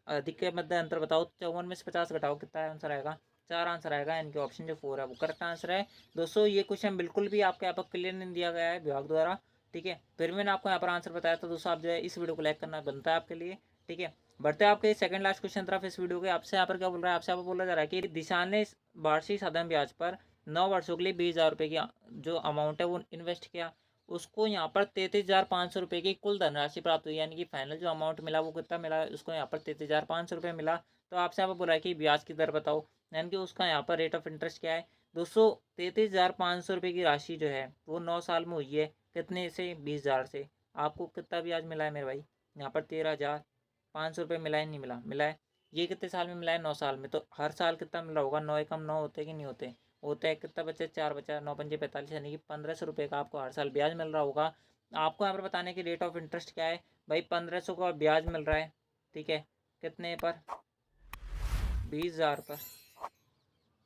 अधिक के मध्य अंतर बताओ, 54 में से 50 घटाओ कितना आंसर आएगा, 4 आंसर आएगा। इनके ऑप्शन जो 4 है वो करेक्ट आंसर है। दोस्तों ये क्वेश्चन बिल्कुल भी आपके यहाँ पर क्लियर नहीं दिया गया है विभाग द्वारा। ठीक है, फिर मैंने आपको यहाँ पर आंसर बताया, तो दोस्तों आप जो है इस वीडियो को लाइक करना बनता है आपके लिए। ठीक है, बढ़ते हैं आपके सेकंड लास्ट क्वेश्चन तरफ इस वीडियो के। आपसे यहाँ पर क्या बोल रहा है, आपसे यहाँ पर बोला जा रहा है कि दिशा ने वार्षिक साधारण ब्याज पर 9 वर्षों के लिए 20,000 रुपये की जो अमाउंट है वो इन्वेस्ट किया, उसको यहाँ पर 33,500 रुपये की कुल धनराशि प्राप्त हुई, यानी कि फाइनल जो अमाउंट मिला वो कितना मिला, उसको यहाँ पर 33,500 रुपये मिला। तो आपसे यहाँ पर बोला है कि ब्याज की दर बताओ, यानी कि उसका यहाँ पर रेट ऑफ इंटरेस्ट क्या है। दोस्तों 33,500 रुपये की राशि जो है वो 9 साल में हुई है, कितने से 20,000 से। आपको कितना ब्याज मिला है मेरे भाई, यहाँ पर 13,500 रुपये मिला है, नहीं मिला, मिला है। ये कितने साल में मिला है, 9 साल में। तो हर साल कितना मिला होगा, 9 एकम 9 होते कि नहीं होते, होता है। कितना बचे, 4 बचा, 9 पंजे 45, यानी कि 1,500 रुपये का आपको हर साल ब्याज मिल रहा होगा। आपको यहाँ पर बताने की रेट ऑफ इंटरेस्ट क्या है भाई, 1,500 का ब्याज मिल रहा है। ठीक है, कितने पर, 20,000 पर।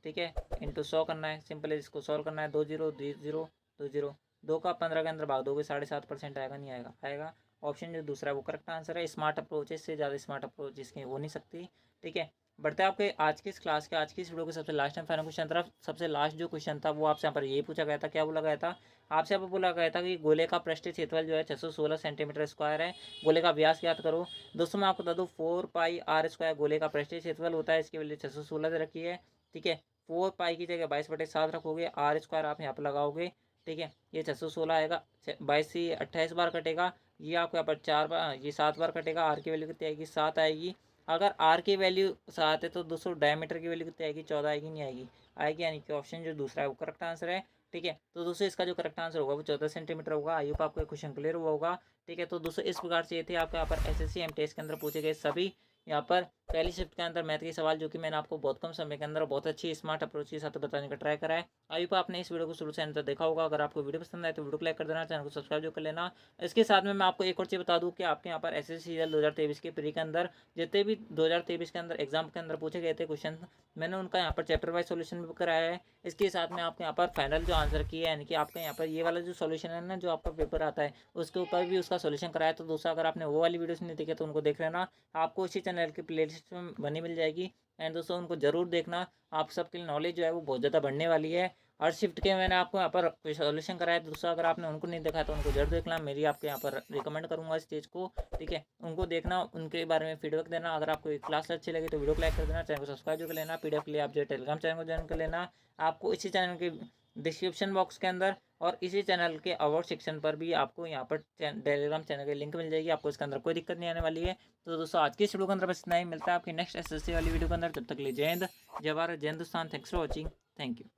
ठीक है, इंटू 100 करना है, सिंपल है, इसको सॉल्व करना है। 2 0 2 0 2 0 2 का 15 के अंदर भाग दोगे 7.5% आएगा, नहीं आएगा, आएगा। ऑप्शन जो दूसरा है वो करेक्ट आंसर है। स्मार्ट अप्रोच है, इससे ज़्यादा स्मार्ट अप्रोच इसकी हो नहीं सकती। ठीक है, बढ़ते हैं आपके आज की इस क्लास के, आज की इस वीडियो के सबसे लास्ट एंड फाइनल क्वेश्चन तरफ। सबसे लास्ट जो क्वेश्चन था वो आपसे यहाँ पर ये पूछा गया था, क्या बोला गया था, आपसे यहाँ पर बोला गया था कि गोले का पृष्ठीय क्षेत्रफल जो है 616 सेंटीमीटर स्क्वायर है, गोले का व्यास ज्ञात करो। दोस्तों मैं आपको बता दूँ 4πr² गोले का पृष्ठीय क्षेत्रफल होता है, इसकी वैल्यू 616 दे रखी है। ठीक है, 4 पाई की जगह 22/7 रखोगे, R² आप यहाँ पर लगाओगे। ठीक है, ये 616 आएगा, 22 से 28 बार कटेगा, ये आपको यहाँ पर 4 बार, ये 7 बार कटेगा। आर की वैल्यू कितनी आएगी, 7 आएगी। अगर आर की वैल्यू 7 है तो दोस्तों डायमीटर की वैल्यू कितनी आएगी, 14 आएगी, नहीं आएगी, आएगी, यानी कि ऑप्शन जो दूसरा है वो करेक्ट आंसर है। ठीक है। तो दोस्तों इसका जो करेक्ट आंसर होगा वो 14 सेंटीमीटर होगा। आई होप आपको क्वेश्चन क्लियर हुआ होगा। ठीक है, तो दोस्तों इस प्रकार से ये थे आपके यहाँ पर एसएससी एमटीएस के अंदर पूछे गए सभी यहाँ पर पहली शिफ्ट के अंदर मैथ के सवाल, जो कि मैंने आपको बहुत कम समय के अंदर बहुत अच्छी स्मार्ट अप्रोच के साथ बताने का ट्राई करा है। आई होप आपने इस वीडियो को शुरू से अंत तक देखा होगा। अगर आपको वीडियो पसंद आए तो वीडियो को लाइक कर देना, चैनल को सब्सक्राइब जो कर लेना। इसके साथ में मैं आपको एक और चीज़ बता दूं कि आपके यहाँ पर एसएससी 2023 के प्री के अंदर जितने भी 2023 के अंदर एग्जाम के अंदर पूछे गए थे क्वेश्चन, मैंने उनका यहाँ पर चैप्टर वाइज सॉल्यूशन भी कराया है। इसके साथ में आपके यहाँ पर फाइनल जो आंसर की है, यानी कि आपका यहाँ पर ये वाला जो सॉल्यूशन है ना, जो आपका पेपर आता है उसके ऊपर भी उसका सॉल्यूशन कराया। तो दोस्तों अगर आपने वो वाली वीडियोस नहीं देखे तो उनको देख लेना, आपको इसी चैनल की प्लेलिस्ट में बनी मिल जाएगी। एंड दोस्तों उनको जरूर देखना, आप सबके नॉलेज जो है वो बहुत ज़्यादा बढ़ने वाली है। हर शिफ्ट के मैंने आपको यहाँ पर सॉल्यूशन कराया। दोस्तों अगर आपने उनको नहीं देखा तो उनको जरूर देखना, मेरी आपके यहाँ पर रिकमेंड करूँगा इस चीज़ को। ठीक है, उनको देखना, उनके बारे में फीडबैक देना। अगर आपको क्लास अच्छी लगी तो वीडियो को लाइक कर देना, चैनल को सब्सक्राइब कर लेना। पीडीएफ के लिए आप जो टेलीग्राम चैनल को ज्वाइन कर लेना। आपको इसी चैनल के डिस्क्रिप्शन बॉक्स के अंदर और इसी चैनल के अवार्ड सेक्शन पर भी आपको यहाँ पर टेलीग्राम चैनल की लिंक मिल जाएगी। आपको इसके अंदर कोई दिक्कत नहीं आने वाली है। तो दोस्तों आज की इस वीडियो के अंदर बस इतना ही, मिलता है आपकी नेक्स्ट एसएससी वाली वीडियो के अंदर। तब तक के लिए जय हिंद, जय भारत, जय Hindustan. Thanks for watching, thank you.